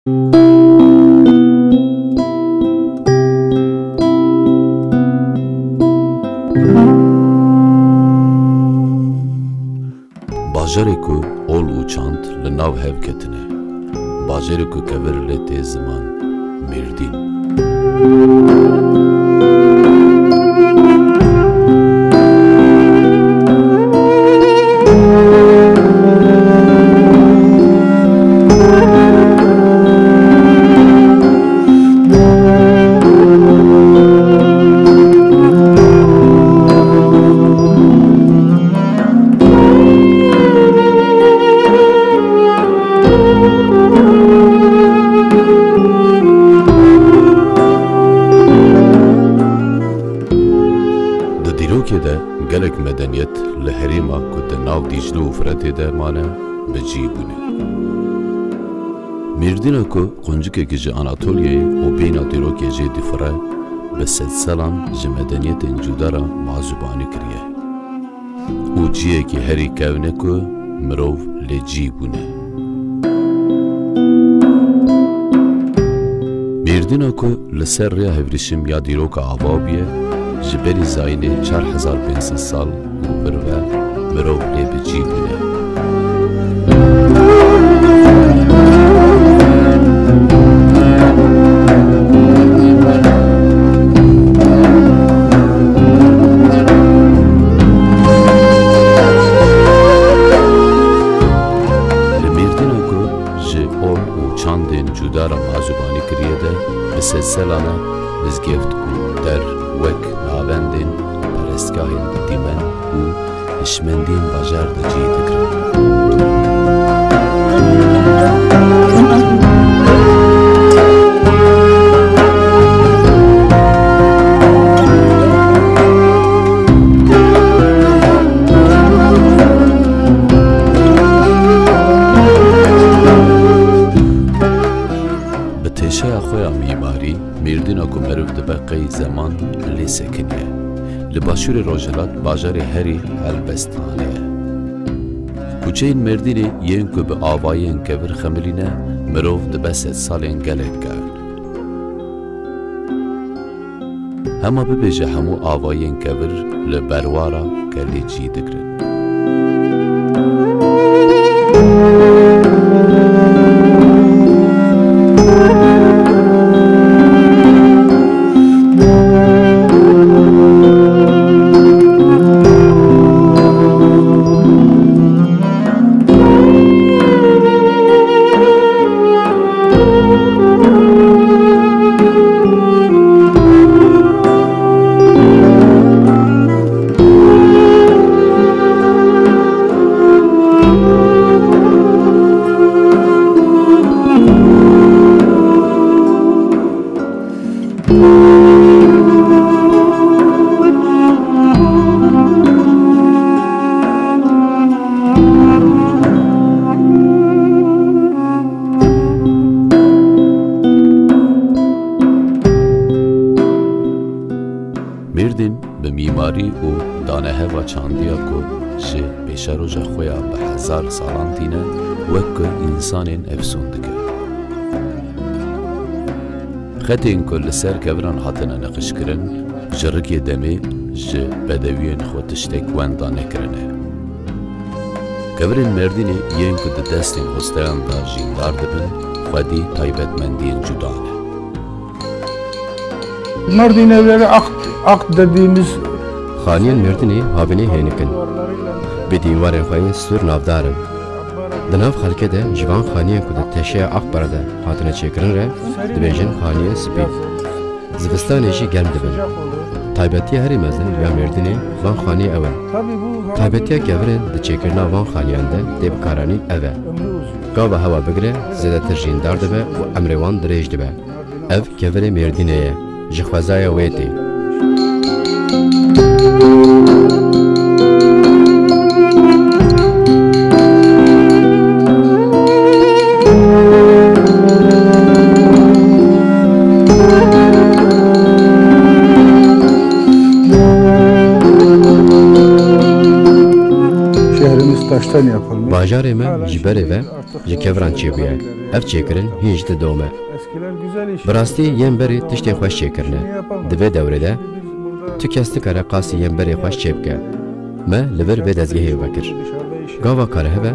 Bajarê ku ol û çand li nav hev ketine, bajarê ku kevir lê tê ziman, Mêrdîn. Gelek medeniyet li herêma ku di nav Dîcle û Firetê de mane bi cî bûne. Mêrdîna ku quncikekî ji Anatolyayê û bêhna dîrokê jê dîfire, bi sedsalan ji medeniyetên cudara mazûbanî kiriye. û ciyekî herî kevne ku mirov lê cî bûne. Mêrdîna ku li ser rêya hevrîşim ya dîroka ava bûye, ji berî zayînê 4500 sal û bir ve mirov lê bi cî bûne. Li Mêrdîna ku ji ol û çandên cudara mazûbanî kiriye de bi sedsalana bizgeft û der wek navendên perestgahên dîmen û hişmendên bajar de cî dikirin. Bi têşeya xwe ya mîmarî, Mêrdîna ku meriv dibe qey zeman lê sekiniye. Li başûrê Rojhilat bajarê herî helbestane ye. Kûçeyên Mêrdînê yên ku bi avayên kevir xemilîne, mirov dibe sed salên gelek kevin. Hema bibêje hemû avayên kevir li berwara gelê cî dikirin. Mêrdîn bi mîmarî û daneheva çandiya ku ji pêşeroja xwe ya bi hezar salan tîne, wek ku însanên efsûn dike. Xetên ku li ser keviran hatine neqîşkirin, ji rikê demê ji bedewiyên xwe tiştek wenda nekirine. Kevirên Mêrdînê yên ku di destên hosteyan da jîndar dibin, xwedî taybetmendiyên cuda ne. Mardin evleri akt dediğimiz Xaniyên Mêrdînê havînê hênikin. Bi dîwarên xwe yên stûr navdarin. Di nav xelkê de ji van xaniyên ku di teşeya Akbarê de hatine çêkirin re dibêjin xaniyên spî. Zivistanê jî germ dibin. Taybetiya herî mezin ya Mêrdînê van xaniyê ew e. Taybetiya kevirên di çêkirina van xaniyan de tê bikaranîn ev e. Gava hewa bigire zêdetir jîndar dibe û emrê wan dirêj dibe. Ev kevirê Mêrdînê ye. Ji xwezaya wê tê. Şehrimiz taştan yapılmış. Bajarê me ji berê ve ji kevran çêbûye. Ev çêkirin hîn ji dome. Bi rastî yên berê tiştên xweş çêkirine. Di vê dewrê tu kes nikare qasî yên berê xweş çê bike. Me li vir vê dezgehê vekir. Gava kar hebe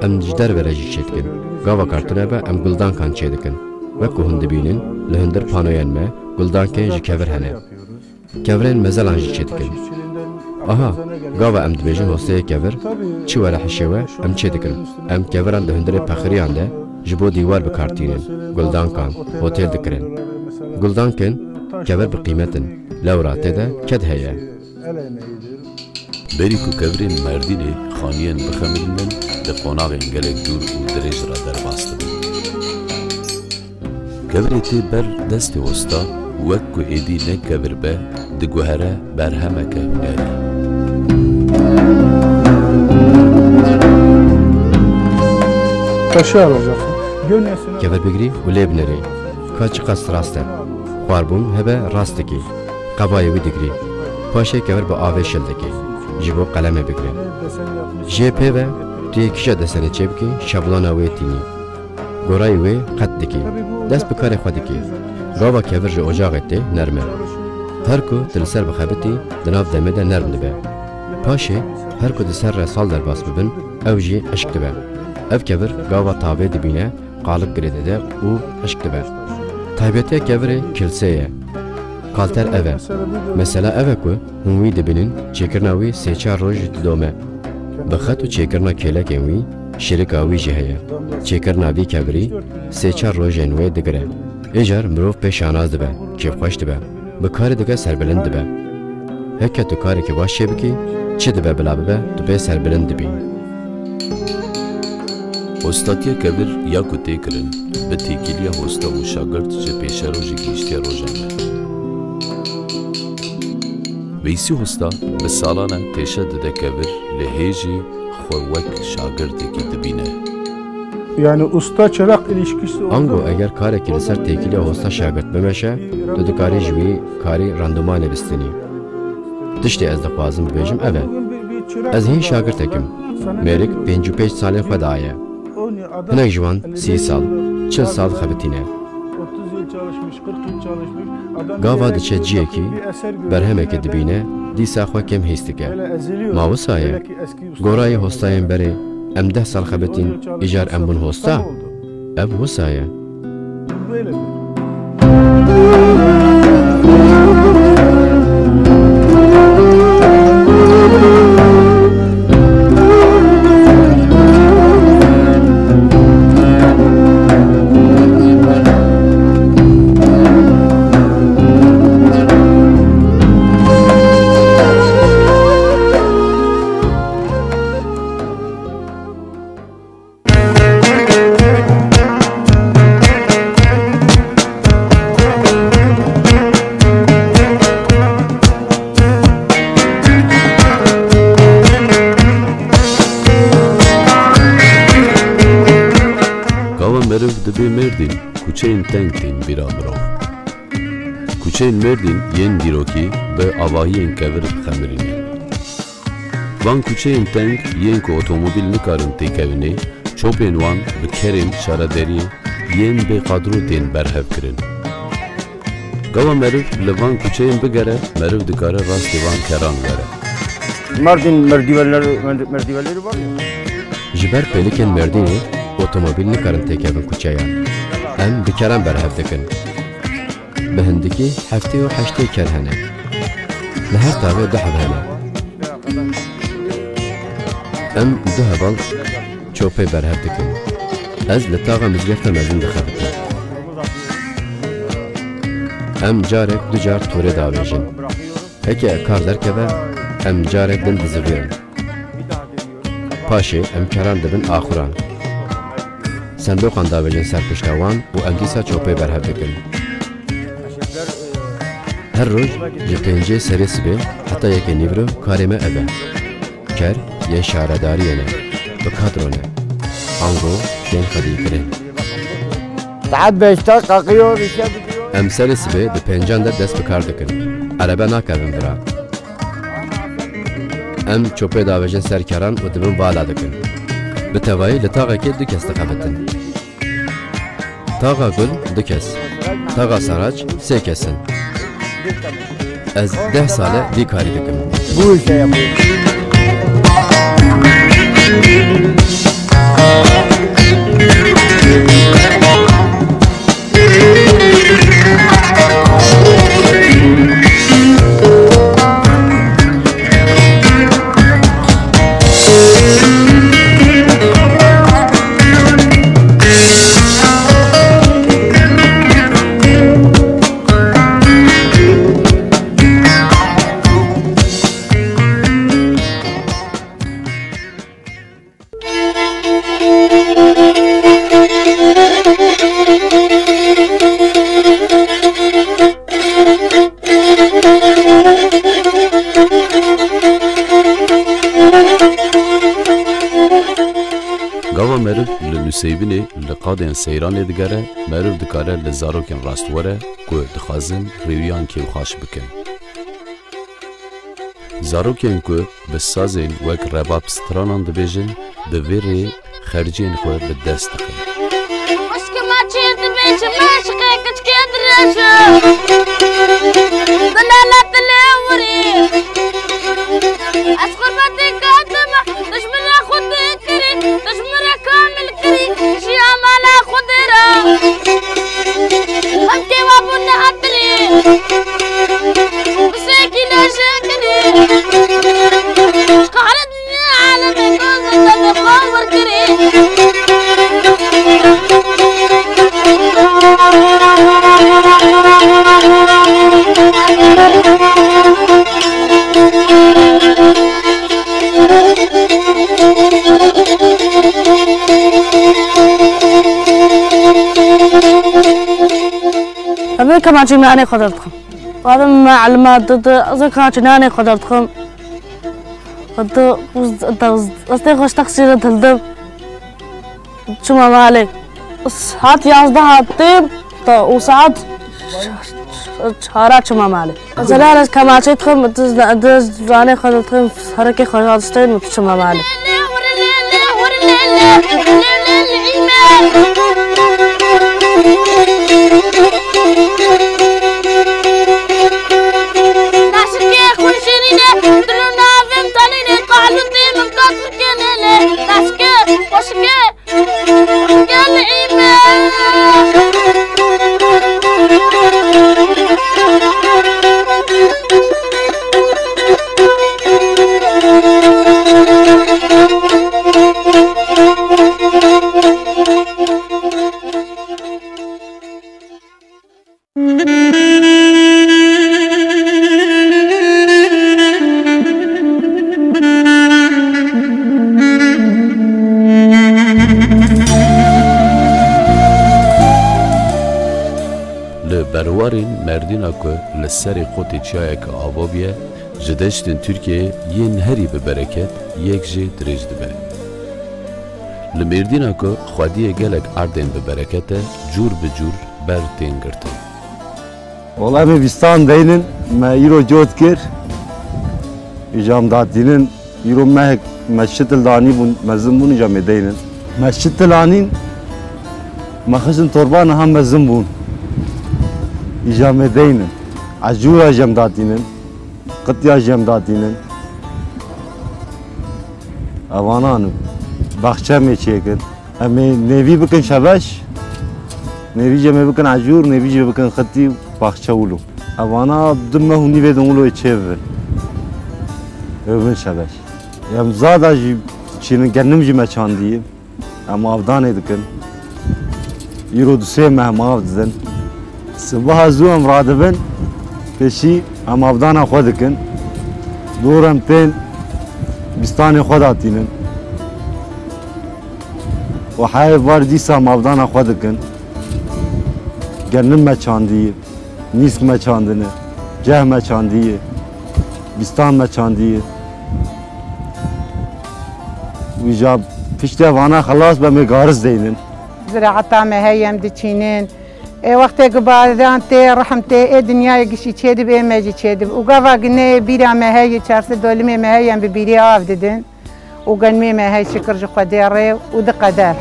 em ji derve re jî çê dikin. Gava kartine hebe em guldankan çê dikin. Wek ku hûn dibînin li hundir panoyên me guldankên ji kevir hene. Kevirên mezelan jî çê dikin. Aha, gava em dibêjin hosteyê kevir, çi were hişê we em çê dikin. Em keviran di hundirê pexiriyan de ji bo dîwar bikartînin, guldankan, hotel dikirin. Guldankên kevir bi qîmetin, lewra tê de ked heye. Berî ku kevirên Mêrdînê xaniyên bixemilînin, di qonaxên gelek dûr û dirêj re derbas dibin. Kevirê tê ber destê hosta, wek ku êdî nekevir be, diguhere berhemeke hunerî. Taşı alacaksın. Kevir bigirî û lê binêrî. Ka çi qas rast e. Xwarbûn hebe rast dikî. Qebayê wî digirî. Paşê kevir bi avê şil dikî. Ji bo qelemê bigire. Jê pê ve tu yê kişa desenê çê bikî, şablona wê tînî. Gorayê wê qet dikî. Dest bi karê xwe dikî. Gava kevir ji ocağê tê nerm e. Her ku tu li ser bixebitî, di nav demê de nerm dibe. Paşê her ku di ser re sal derbas bibin, ew jî eşk dibe. Ev kevir gava tavê dibîne, qalıp girê dide û eşk dibe. Taybetiya kevirê kilsê ye. Kalter ev e. Mesela ev e ku hûn wî dibînin çêkirina wî sê-çar roj di dome. Bi xet û çêkirina kêlekên wî, şîrika wî jî heye. Çêkirina vî kevirî, sê-çar rojên wê digire. Êjar mirov pê şanaz dibe, kêfxweş dibe. Bi karê dike serbilind dibe. Heke tu karekî baş çê bikî, çi dibe bila bibe, tu pê serbilind dibî. Hostatiya kevir ya ku tê kirin, bi têkiliya hosta û şagirt ji pêşerojê gîştiya rojan me. Veysî hosta bi salan e têşe dide kevir li hêjî xwe wek şagirdekî dibîne. Yani usta çırak ilişkisi oldu. Ango eger karekî li ser têkiliya hosta şagirt bimeşe, tu dikarî ji wî karî randımanê bistînî. Tiştê ez dixwazim bibêjim ev e. Ez hîn şagirtekim. Mêrik 55 salên xwe daye. Hinek ji wan 30 sal, 40 sal xebitîne. 30 yıl çalışmış, 40 yıl çalışmış. Gava diçe ciyekî, berhemekê dibîne, dîsa xwe kêm hês dike. Ma wisa ye, gorayê hostayên berê, em 10 sal xebitîn, îcar em bûn hosta? Ev wisa ye. Dibê Mêrdîn kuçeyên teng tên bîra mirov. Kuçeyên Mêrdîn yên dîrokî bi avahiyên kevir xemirîne. Van kuçeyên teng yên ku otomobîl nikarin têkevînê, çopên wan bi kerên şaraderiyê yên bêqadro tên berhev kirin. Gava meriv li van kuçeyên bigere, meriv dikare rastî van keran were. Mardin merdivenleri var ya. Ji ber pêlikên Mêrdînê otomobil nikarin têkevin kuçeyan. Em bi keran berhev dikin. Bi hindikî heftê û heştê ker hene. Li her tavê du hev hene. Em du heval çopê berhev dikin. Ez li taxa mizgefta mezin dixebitim. Em carek du car torê davêjin. Heke kar derkeve, em carek din dizivirin. Paşê em keran dibin axuran. Sendoqan davêjin ser pişta wan û em dîsa çopê berhev dikin. Her roj ji pêncê serê sibê heta yekê nîvro karê me ev e. Ker yên şaredariyê ne, bi kadro ne. Ango tên xwedîkirin. Saat 5'te kalkıyor, işe gidiyor. Em serê sibê di pêncan de dest bi kar dikin. Erebe nakevin bira. Em çopê davêjin ser keran û dibin vala dikin. به توایی لطاقه که دو کس تقبتن تاقا گل دو کس تاقا سراج سه کسن از 10 ساله دی کاری دکم Bu işe yapıyor. Gava meriv li Nuseyvinê li qadên seyranê digere, meriv dikare li zarokên rastwere ku dixwazin rêwiyan kêfxweş bikin. Zarokên ku bi sazên wek rebab stranan dibêjin, di vê rê xercên xwe bi dest dikin. أبي كمان شيء أنا قدرتكم وهذا معلومات ضد أذا كان شيء أنا قدرتكم ضد أستيقظ تقصير الدب شو ما مالك ساعات يصدها الطيب وساعات شهرات شو ما مالك زلالة كمان شيء تكم دز أنا قدرتكم حركة خلاصتين شو ما مالك Berwarên merdîna ku li serê qotê çiyayeke avabiye ji deştên Tirkiyeyê yên herî bi bereket yek jê dirêj dibe. Li Mêrdîna ku xwediyê gelek erdên bi bereket e cûr bi cûr ber tên girtin. Olay me bîstan deynin me îro cot kir îcam datînin îro mehek me şitil danî bûn mezin bûn îcam me deynin me şitil anîn me xizin torba niha mezin bûn îcam me deynin ecûra jem datînin qitiya jem datînin evanan baxçe me çêkin em ê nevî bikin şeveş nevî cem bikin ecûr nevî jê bikin qitî baxçe wilo evana din me hûnî vê din wilo çê bibin bibin şeveş em zada jî çînin kendim jî me çandî em avdanê dikin îro dusê me mav didin sibaha zû em radibin pêşî em avdana xwe dikin dor em tên bîstanê xwe datînin û heyv var dîsa em avdana xwe dikin kendim me çandî nîsk me çandine ceh me çandî bîstan me çandî wî piştê vana xelas be me gariz deynin زراعتا me heyem diçînin وقتی که بادان تی رحم تی دنیای گشی چیدی به ماجی چیدی و گاوا گنه بیرا مهیه چارس دولمه مهیم به بیری آف دیدن وقنمي ما هاي شكر جو قديري ود قدر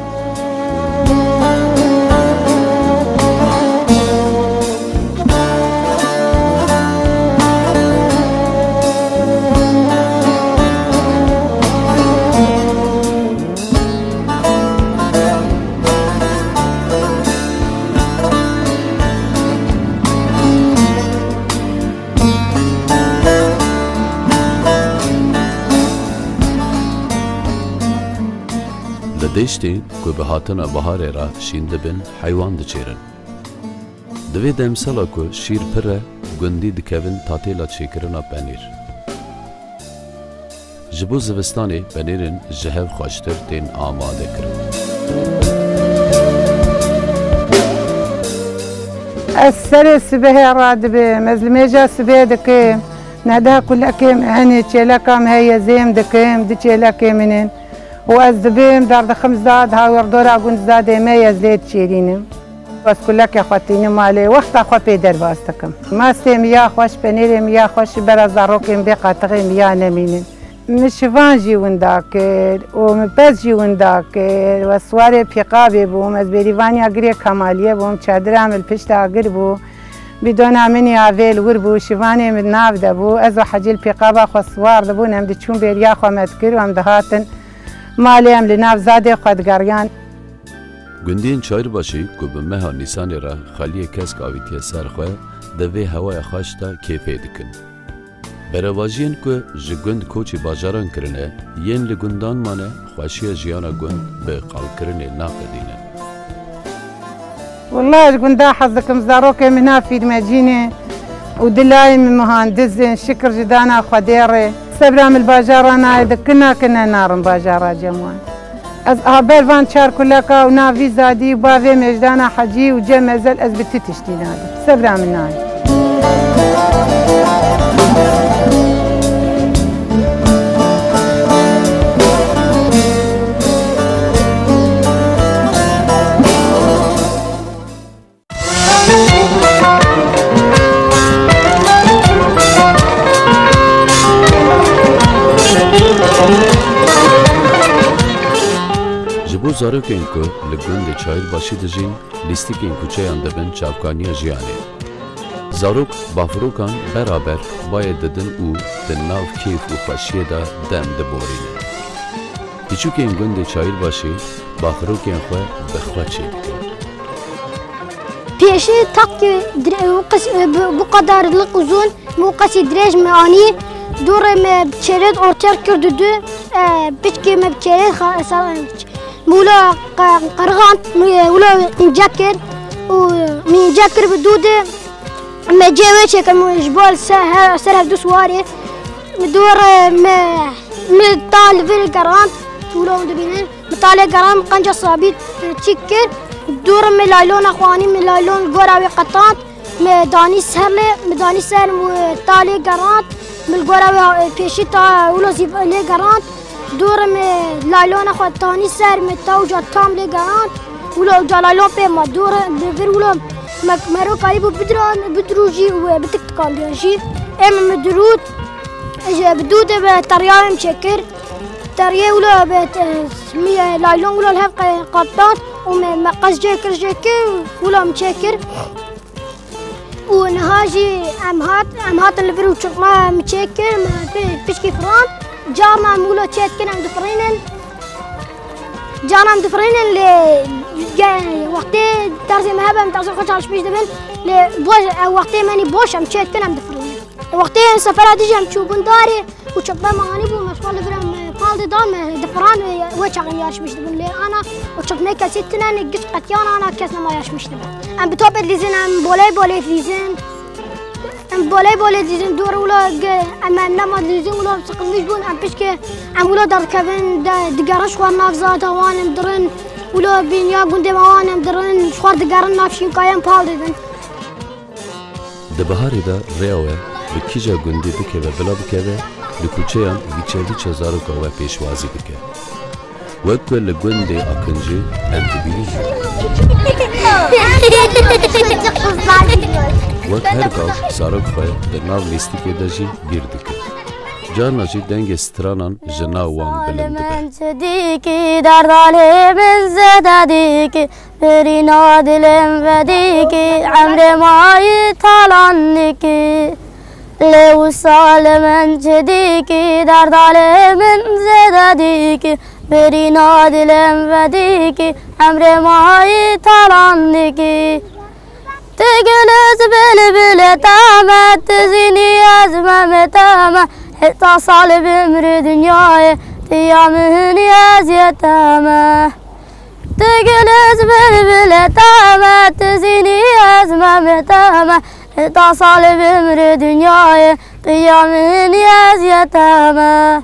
دشتی که به هاتنا بهار را شین دبن حیوان دچیرن. دوی دمسالا که شیر پره گندی دکوین تاتیلا چیکرنا پنیر. جبو زوستانی پنیرن جهو خوشتر تین آماده کرد. السر سبه راد به مزلمه جا سبه دکیم نده کل کم هنی چلا کم هی زیم دکیم دی چلا کمینن و از دبیم در خمس زاد ها وردورا گون زاد ما یزید چیرینم بس کل که خاطینم مالی وقت خو پیدر باستکم ماستم یا خوش پنیرم یا خوش برا زاروکم بقطعیم یا نمینم مشوان جیون داکر و مپس جیون داکر و سوار پیقابی بوم از بریوانی اگری کمالیه بوم چادرم الپشت اگر بو بدون منی آویل ور بو شوانی من ناف دبو از حجیل پیقابا خو سوار دبو نم دی چون بریا خو متکر و هم دهاتن مالی هم لناف زاده خودگریان گندین چایر باشی که به ماه نیسان را خالی کس کاویتی سرخواه دوی هوای خوشتا کیفه دکن. برواجین که جگند کوچی باجاران کرنه ین لگندان مانه خوشی جیانا گند به قال کرنه ناقدینه. والله جگندا حظكم زاروكي منا في المدينة ودلاي من مهندسين شكر جدانا خديري سبرام الباجارانا إذا كنا نارم باجارا جموان از هابل فان شار كلكا ونافي زادي وبافي مجدانا حجي وجمزل از بتتشتينا سبرام الناي جبو زاروکین که لگند چایر باشی دجین لیستیکین کوچه‌ان دبن چاوکانی جیانه. زاروک بافروکان برابر باید ددن او دناو کیف و خوشیه دا دم دبورینه. هیچوکین گند چایر باشی بافروکین خواه بخواه چید کن. پیشی تاکی بقدر لقزون موقعی درج معانی دوره مبچرد ارتر کرده دو بچکی مبچرد مولا قرغان مولا مجاكر ومجاكر بدوده مجاوي شكل مجبال سرها دو سواري مدور مطال في القران تولا ودبينين مطال القران قنجة صابيت تشكر دور ملايلون اخواني ملايلون قراوي قطات مداني سهل مطالي قران مالقراوي فيشي تا ولا زيب لي قران دور में लाइलों ना ख़ुदानी सर में ताऊ जाता हम ले गए वो लोग जालाइलों पे मधुर फिर वो लोग मरो काली वो बिद्रूजी हुए बितक कालियाशी एम मदरूद بدود بطريقة مشكر طريقة ولا लाइलों ولا لها قطات ومقص جاكر ولا مشكر ونهاجي أمهات اللي بيرو ما مشكر ما فيش كفران جانا مولا تشيت كنا مدفرينن ل وقتي درسي مهبة متعصر خش بيش دبن ل بوش وقتي ماني بوش أم تشيت كنا مدفرينن وقتي سفرة ديجي أم تشوفون داري وشبه معاني بو مشغول فرام فالدي دام دفران وشغل ياش بيش دبن لي أنا وشبه كاسيتنا نقص قتيان أنا كاسنا ما ياش بيش دبن أم بتوب ليزن أم بولاي ليزن بولاي ديزن دور ولا اما نما ديزن ولا سقل مش بون ام بيشكي ام ولا دار كفن دقارش خوار نافزات وان درن ولا بينيا قند وان درن خوار دقارن نافشين قايم بال ديزن دبهاري دا رياوه بكيجا قندي بكه بلا بكه لكوچيان ويچوي چزارو كوا پیشوازي بكه وكو لگندي اكنجي انتبيلي وقت هر کاش سارک خواه در ناو لیستی که داشی گیر دکه Carna jî dengê stranan ji nav wan bilind dibe. Dîkî derdalê min zêde dîkî birîna dilêm vedîkî emrê mayî talan dîkî lê wisa li min dîkî derdalê min zêde dîkî birîna dilêm vedîkî emrê mayî talan dîkî تجلس بلبلة تامة تزيني أزمة تامة حتى صالب أمر دنياي تيامهن يا زيتامة تجلس بلبلة تامة تزيني أزمة تامة حتى صالب أمر دنياي تيامهن يا زيتامة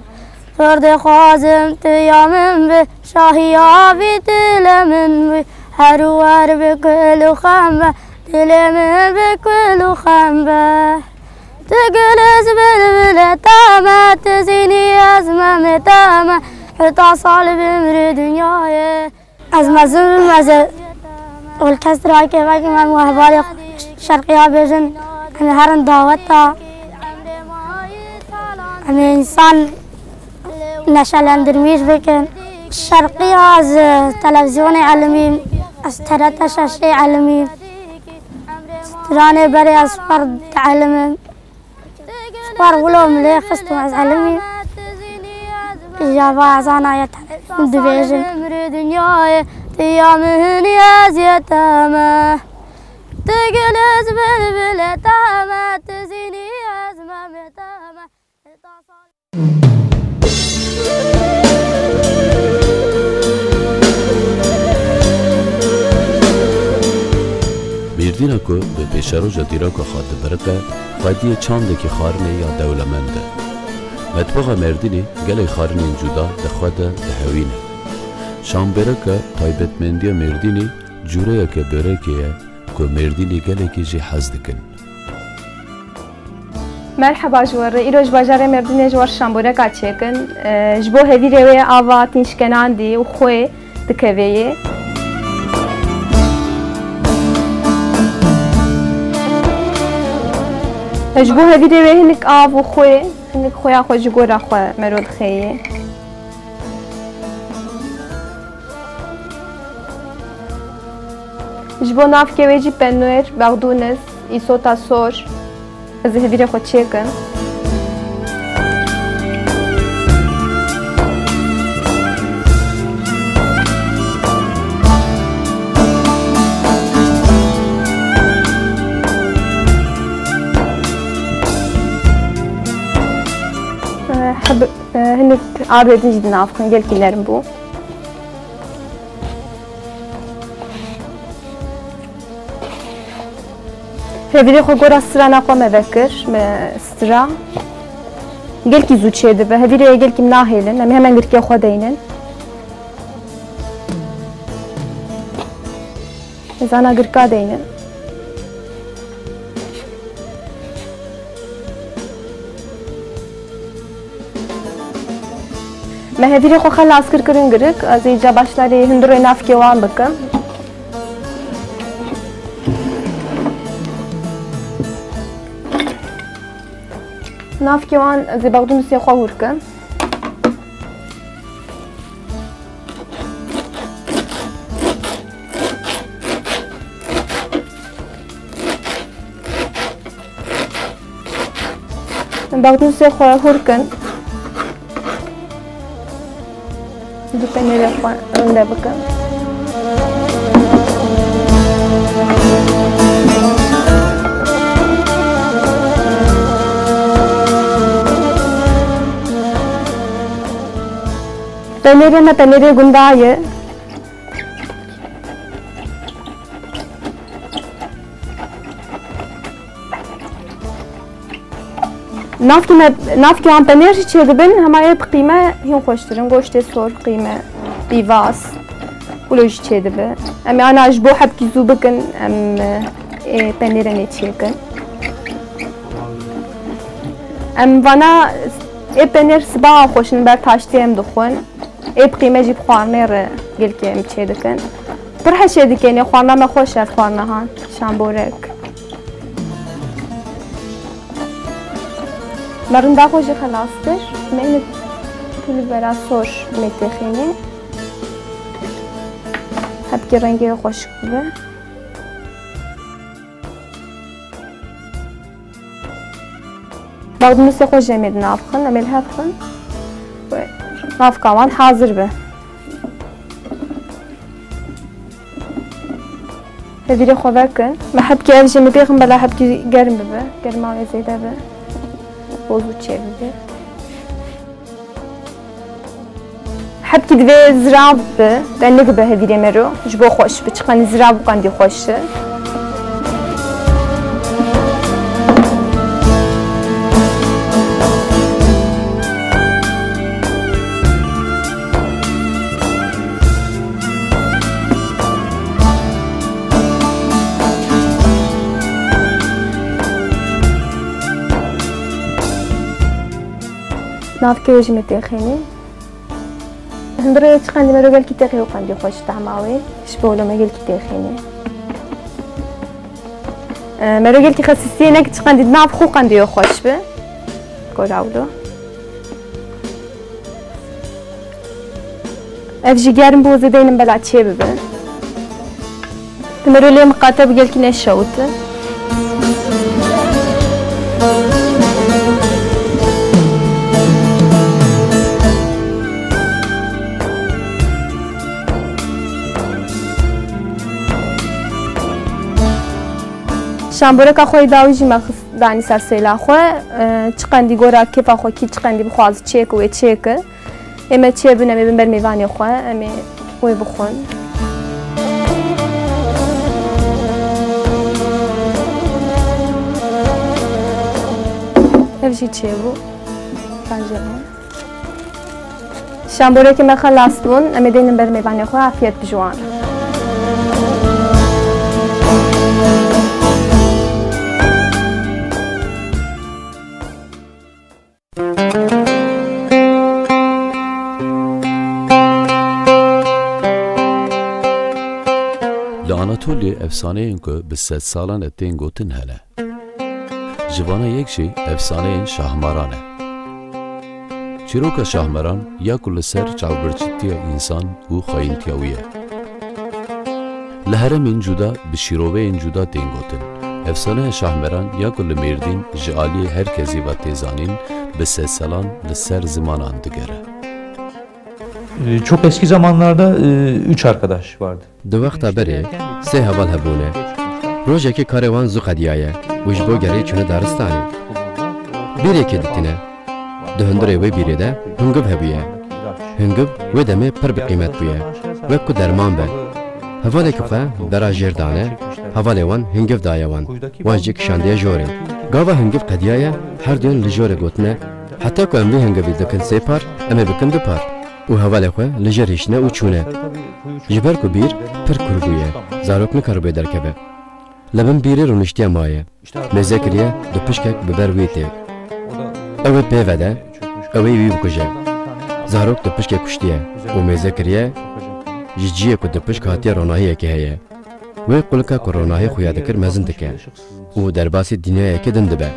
فرد خازم تيامن بشاهي عافي تلمن هروار بكل خمة تلمن بكل خنبة تجلس بلبلة تامة تزيني أزمة تامة حتى صالب أمر دنياي أزمة زمزة والكسر كيفك ما موهبالي شرقية بيجن أنا هرن دعوتها أنا إنسان نشال درميش بكن الشرقية از تلفزيون علمي استرات شاشة علمي راني بري أصفر تعلمي أصفر ولو مليخ خستو عز علمي إجابة عزانا يتعلم دبيجن أمر دنياي تيامهن يا زيتامة تجلس بلبلة تامة تزيني أزمة تامة Mêrdîna ku bi pêşeroja dîroka xwe dibiriqe, xwediyê çandekî xwarinê ya dewlemend e. Metbaxa Mêrdînê gelê xwarinên cuda di xwe de dihewîne. Şambêreka taybetmendiya Mêrdînê cûreyeke börekê ye ku Mêrdînê gelekî jî hez dikin. Merhaba jwari, îroj bajarê Mêrdînê ji war şambûreka çêkin. Ji bo hevîrê wê ava tînşkenandî û xwe dikeveyê. Ji bo hevîrê wê hinek av û xwe, hinek xweya xwe ji gora xwe mero dixeyê. Ji bo navkê wê jî penûr, bexdûnis, îsota sor, ez ê hevîrê xwe çêkim. Hinek arzu edin jî di nav xwe gelkîlerim bû. Hevîrê xwe gora strana xwe me vekir, me stra. Gelkî zû çê dibe, hevîrê gelkî min nahêlin, em ê hemen girkê xwe deynin. Zana girka deynin. Me hevîrê xwe xelas kirkirin girik, ez ê ca başlarê hundirê navkê wan bikim. Navkê wan ez ê bexdûnisê xwe hûr kim. Bexdûnisê xwe hûr kin. Du penêrê xwe rinde bikim. Penêrê me penêrê gunda ye. Navkê wan penêr jî çê dibin, hemayê bi qîme hîn xweştirin, goştê sor, qîme, pîvas, wilo jî çê dibe. Em ê ana ji bo hebkî zû bikin, em ê penêrên ê çêkin. Em vana ê penêr sibaha xweşin ber taştê em dixwin. Ê bi qîme jî bi xwarinê re gelkî em çê dikin. Pir heşê dikenê, xwarina me xweş e xwarinahan, şambûrek. مرن داخوشی خلاصتر من پول برا سور متخینه هب که رنگی خوش خوبه بعد نوسه خوش امید نافخن امید هفخن ناف کامان حاضر به هدیره خوبه کن ما هب که ارجی مبیخم بلا هب که گرم ببه گرماوی زیده به بوزو چه ببه حب که دوی زراب به دنگ به هدیره مرو جبو خوش به چقدر زراب قندی خوشه ناف که رژیم تخینی هندره چقدر مرو گل کی تخی و قندی خوش تعماوی شبولو مگل کی تخینی مرو گل کی خصیصی نک چقدر ناف خو قندی خوش به کولاولو افجی گرم بوزه دینم بلا چه ببه مرو لی مقاطب گل کی نشوته شامبوره که خوی داویجی مخ دانی سر سیلا خو چقندی گورا کیفا خو کی چقندی بخواز چیک و چیک اما چه بنم بن بر میوانی خو اما وی بخون افجی چه بو فاجعه شامبوره که مخلاص بون اما دینم بر میوانی خو عافیت بجوان لعنتولی افسانه این که به 100 سالان اتین گوتن هله جوانه یک شی افسانه این شاهمرانه چیروک شاهمران یا کل سر چاوبرچیتی انسان و خاینتیاویه لهرم این جدا به شیروه این جدا تین گوتن افسانه شاهمران یا کل مردین جعالی هر کسی و تیزانین به 100 سالان لسر zaman andıgere. Çok eski zamanlarda 3 arkadaş vardı. دو وقت بری سه هوال هبونه روزه که کاروان زو قدیایه وش بو گری چونه دارستانی بیره که دیتینه دهندره و بیره ده هنگب هبیه هنگب و دمه پر بقیمت بویه و کو درمان به هواله که خواه برا جردانه هواله وان هنگب دایه وان واجه کشانده جوره گاوا هنگب قدیایه هر دیون لجوره گوتنه حتی که اموی هنگبی دکن سه پار امه بکن دو پار و هواله خواه لجریشنه و چونه جبر کو بیر پر کربویه زاروک نکاربه درکبه لبن بیره رونشتی مایه مزکریه دو پشکک ببر ویته اوه پیوده اوه وی بکجه زاروک دو پشکک کشتیه و مزکریه جیجیه که دو پشک هاتیه روناهیه که هیه و قلکه که روناهی خویا دکر مزن دکه و درباسی دنیای که دن دبه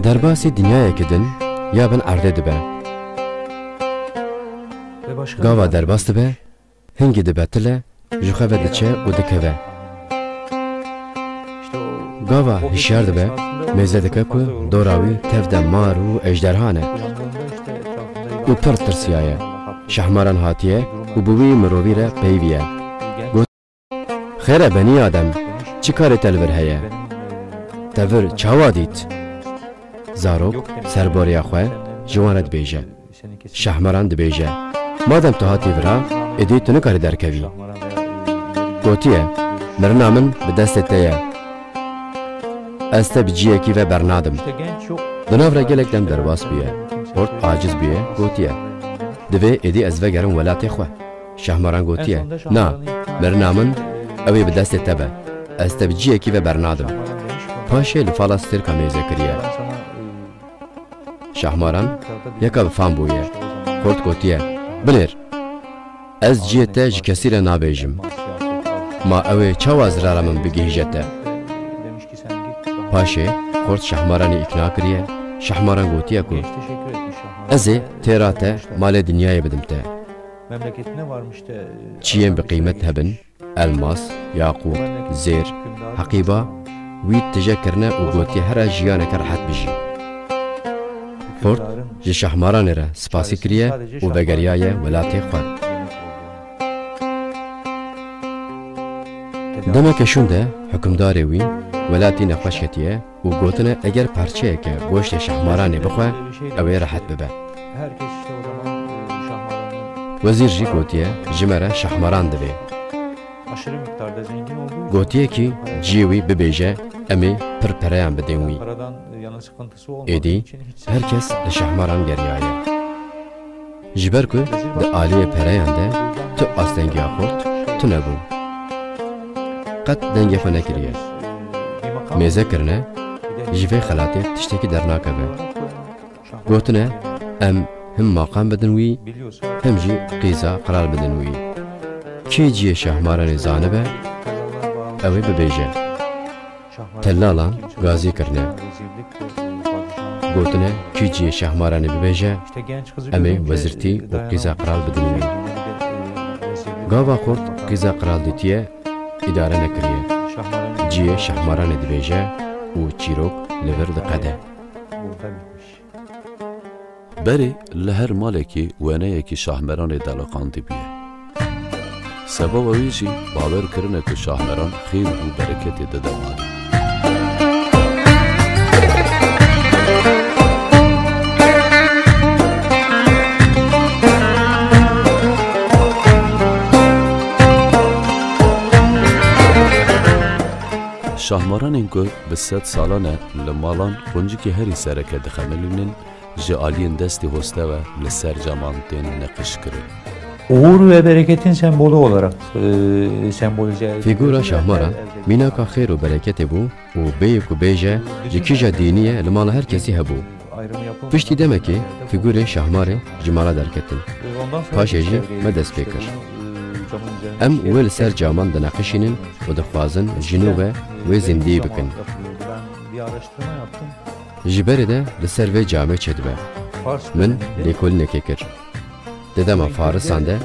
درباسی دنیای که دن یا بن عرده دبه گاوا درباس دبه هنگی دبه تله جوخه دچه و دکوه گاوا هشیار دبه میزه دکه که دوراوی تفد مار و اجدرهانه و پر ترسیایه شهماران هاتیه و بوی مرووی را پیویه خیره بنی آدم چی کاری تلور هیه؟ تلور چاوا دید؟ زاروک سرباریا خواه جوانت بیجه شهماران دبیجه مادم تو هاتی ورا ادی تو نکاری درکوی گوتیه مرنا من به دست تیه استه بجیه کی و برنادم دناو را گلک دم درواس بیه پورت عاجز بیه گوتیه دوی ادی از وگرم ولاتی خواه شهماران گوتیه نا مرنا من اوی به دست تبه استه بجیه کی و برنادم پاشه لفالاستر کمیزه کریه شهماران یکا بفهم بویه پورت گوتیه بلیر از جیته جی کسی را نابیجم ما اوی چاو از رارمم بگیجته پاشه خورد شهمارانی اقناع کریه شهماران گوتیه کو Teşekkür etmiş Şahmaran. ازی تیراته مال دنیای بدم ته Memleketine varmış da چییم به قیمت هبن الماس یاقوت زیر حقیبا وی تجکرنه و گوتی هر جیانه که راحت بجی خورد جی شهماران را سپاسی کریه و بگریای ولاتی خواد دما کشونده حکمداری وی ولاتی نخوش کتیه و گوتنه اگر پرچه که گوشت شهمارانی بخواه اوی راحت ببه herkes işte o zaman Şahmaran'ın وزیر جی گوتیه جمره شهماران دبه aşırı miktarda zengin olduğu için گوتیه کی جیوی ببیجه امی پر پریان بدین وی paradan yana sıkıntısı olmadığı ایدی için hiç herkes لشهماران گریایه جبر که ده آلیه پریان ده تو آستنگی خورد تو نبون قد دنگه خو نکریه میزه کرنه جوی خلاتی تشتکی در ناکبه گوتنه ام هم مقام بدن وی هم جی قیزا قرار بدن وی کی جی شهماران زانبه اوی ببیجه تلالان غازی کرنه گوتنه کی جی شهماران ببیجه امی وزirتی و قیزا قرار بدن وی گاوا خورد قیزا قرار دیتیه اداره نکریه جیه شهماران دبیجه و چیروک لور دقده burada bitmiş. بری لهر مالکی وانهیکی شاهمران دلقاندی بیه سبب اویجی باور کرنه که شاهمران خیر و برکت داده مالی شاهماران اینکه به 100 سالانه لمالان کنجی که هری سرکه دخملینن جالین دستی هسته و لسر جامانتین نقش کرد. Uğur ve bereketin sembolü olarak sembolize فیگورا شهماران میناکا خیر و برکت بو و بیک و بیجه جکیجا دینیه لمال هر کسی هبو ayrımı yapılmış. پشتی دمه که فیگور شهماره جمالا درکتن Ondan sonra پاشیجی مدست بکر ام ویل سر جامان دنقشینن و دخوازن جنوبه و زندی بکن Ben bir araştırma yaptım. جبره ده لسر و جامع چدبه Fars من döneminde لیکول نککر ددما فارسان ده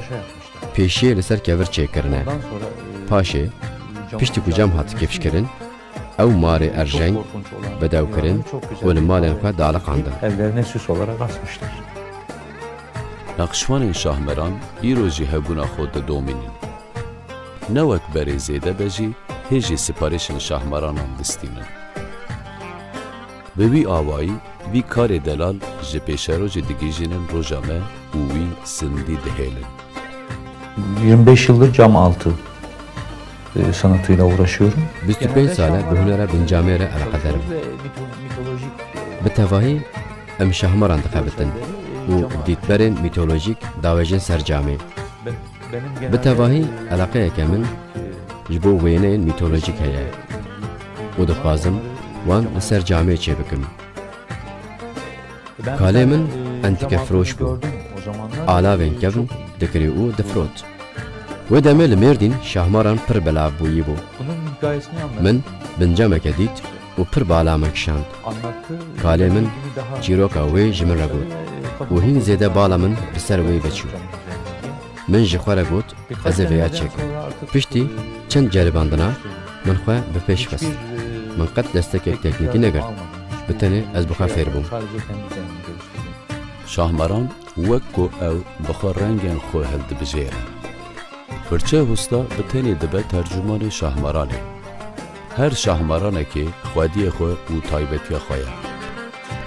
پیشیه لسر کور چه کرنه ondan sonra پاشه پشتی کجام هات کفش کرن او مار ارجنگ بداو کرن و لمالن خواه دالقاندن evlerine süs olarak asmışlar. نقشوان شاهمران ایروژی هبونا خود دومینین. نوک بری زیده بجی هیجی سپارشن شاهمرانان دستینن. به وی آوایی وی کار دلال جی پیشروج دیگیجینن روژامه و وی سندی دهیلن. 25 yıldır cam altı sanatıyla uğraşıyorum. 25 ساله به هنر بنجامه را علاقه دارم Mitolojik به تواهی ام شهمران دقابتن و دیتبرین میتولوژیک داوجن سرجامه به تواهی علاقه کمن جبو وینه میتولوژیک هیا و دخوازم وان لسر جامعه چه بکم کاله من انتک فروش بو آلاوین کبن دکری او دفروت و دمه لمردین شهماران پر بلاو بویی بو bunun hikayesini anlattı. من بنجامه کدید و پر بالا مکشاند Anlattı. کاله من چیروکا وی جمن را گود و هین زیده بالا من بسر وی بچو من جخواره گود از ویا چکم پشتی چند جرباندنا من خواه بپیش بست من قد دستک یک تکنیکی نگرد بتنه از بخواه فیر بوم شاهمران وک کو او بخور رنگین خو هلد بجیرن. پرچه هستا بتنی دبه ترجمان شاهمرانه. هر شاهمرانه که خودی خو و تایبتی خواه.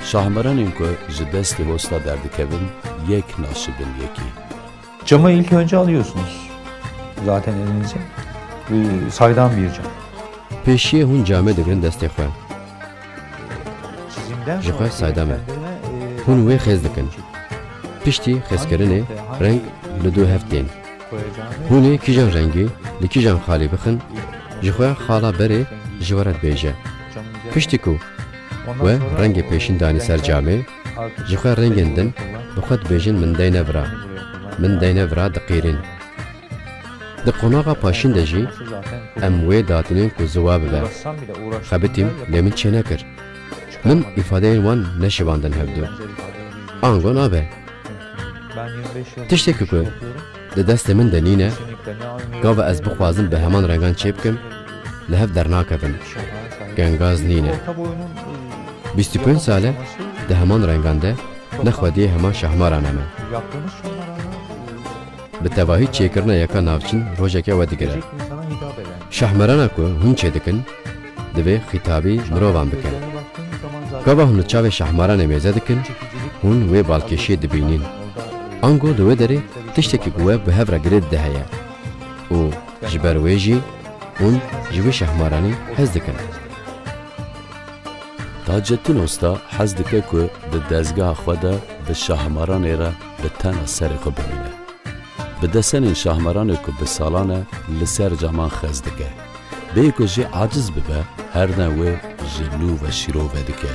شاهمران اینکه جدستی هستا دردکبن یک ناشبن یکی. Camı ilk önce alıyorsunuz. Zaten elinize. Saydam bir cam. پیشی هون جامعه دگرن دستی خواه Çizimden Jıfa sonra saydam e. kendine, هون وی خیز دکن پشتی خیز کرنه رنگ لدو هفتین koyacağını هونه کیجان رنگی لکیجان خالی بخن جخواه خالا بره جوارت بیجه camın üzerine- پشتی کو و Ondan sonra رنگ پیشین دانی سر جامعه artık جخواه رنگندن بخواد بیجن من دینه برا من دینه برا دقیرین د قناغا پاشین دجی zaten ام وی داتنین کو زواب به uğraşsam bile uğraştım. خبتیم لیمن چه نکر من ifadeyên wan neşivandin hevdû. Ango nabe. Tiştekî ku di destê min de nîne, gava ez bixwazim bi heman rengan çê bikim, li hev dernakevin. Gengaz nîne. 25 sale di heman rengan de nexwediyê heman şahmaran em e. Bi tevahî çêkirina yeka navçîn rojeke we digire. Şahmerana ku hûn çê dikin, divê xîtabî mirovan bike. Gava hûn li çavê şahmaranê mêze dikin, hûn wê balkêşiyê dibînin. Ango li wê derê tiştekî ku we bi hev re girê de heye. û ji ber wê jî hûn ji wê şahmaranî hez dikin. Taceddin Usta hez dike ku di dezgeha xwe de bi şahmaranê re bi tena serê xwe bimîne. Bi desenên şahmaranê ku bi salan e li ser caman xez dike. Bê ku jî aciz bibe, her ne wê ji lû ve şîrov vedike.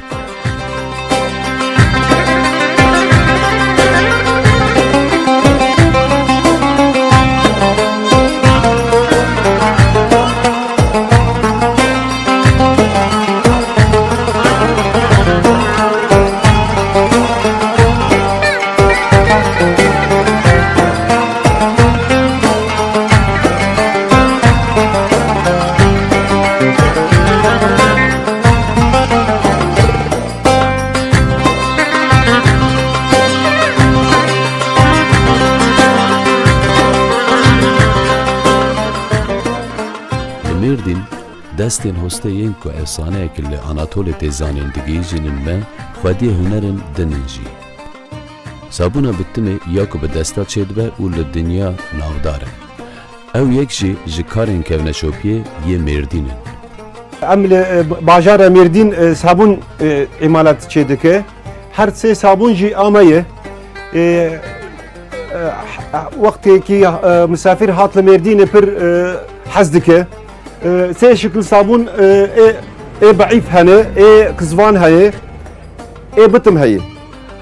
Mêrdîn destên hosteyên ku efsaneyekî li Anatolê tê zanên digihîjînin me xwediyê hunerên din in jî. Sabûna bitimê ya ku bi desta çêdibe û li dinya navdar e. Ew yek jî ji karên kevneşopiyê yê Mêrdîn in. Em li bajara Mêrdîn sabûn îmalat çê dike. Her sê sabûn jî amaye. Wextekî misafir hat li Mêrdînê pir hez dike. Sê şekil sabûn ê beîf hene, ê kizvan heye, ê bitim heye.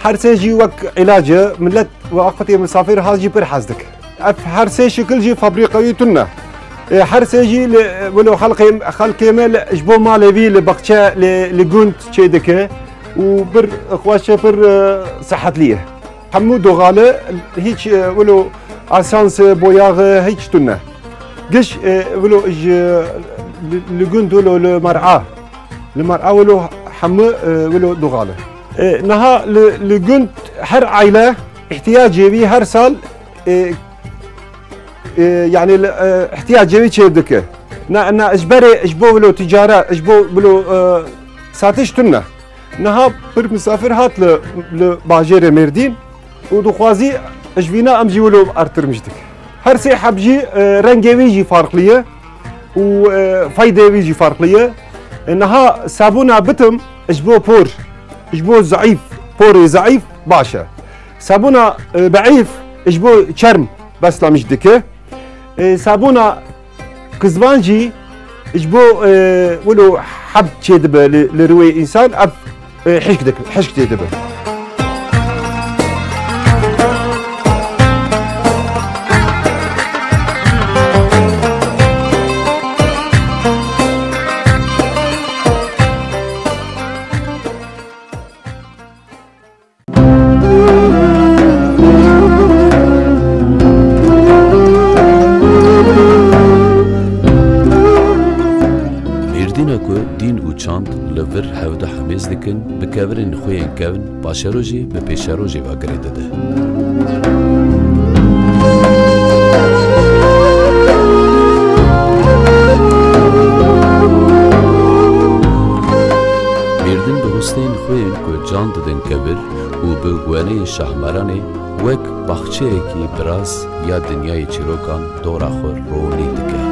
Her sê jî wek ilac e, millet wextê misafir hat jî pir hez dike. Ev her sê şekil jî fabrîkayî tune. Her sê jî li wilo xelkê me ji bo malê wî li bexçe li gund çê dike û bir xweş pir sehetli ye. Hemû doğale hiç wilo asans boyağı hiç tune. Giş wilo li gund wilo li mer'a. Li mer'a wilo hemû wilo doğale. Niha li gund her aile ihtiyacı wî her sal يعني احتياجي çêdike. Na ejberê ji bo wilo tîcara, ji bo wilo satîş tune. Niha pir misafir hat li bajarê Mêrdîn û dixwazî ji vîna em jî wilo arttirmişdik. Her sê heb jî rengê wî jî farklı ye û feydê wî jî farklı ye. Niha sabûna bitim ji bo por, ji bo zayıf, porê zayıf baş e. Sabûna beîf ji bo çerm beslamış dike. Sabûna kizvan jî ji bo wilo heb çêdibe li rûyê însan ev hişk tê dibe. li vir hewde hemêz dikin, bi kevirên xwe yên kevin, paşero jî bi pêşero jî vegirê dide. Mêrdin bi hosteyên xwe yên ku can didin kevir û bi weneyên şahmeranê wek baxçeyekî biraz ya dinyayê çîrokan dora xwe ronî dike.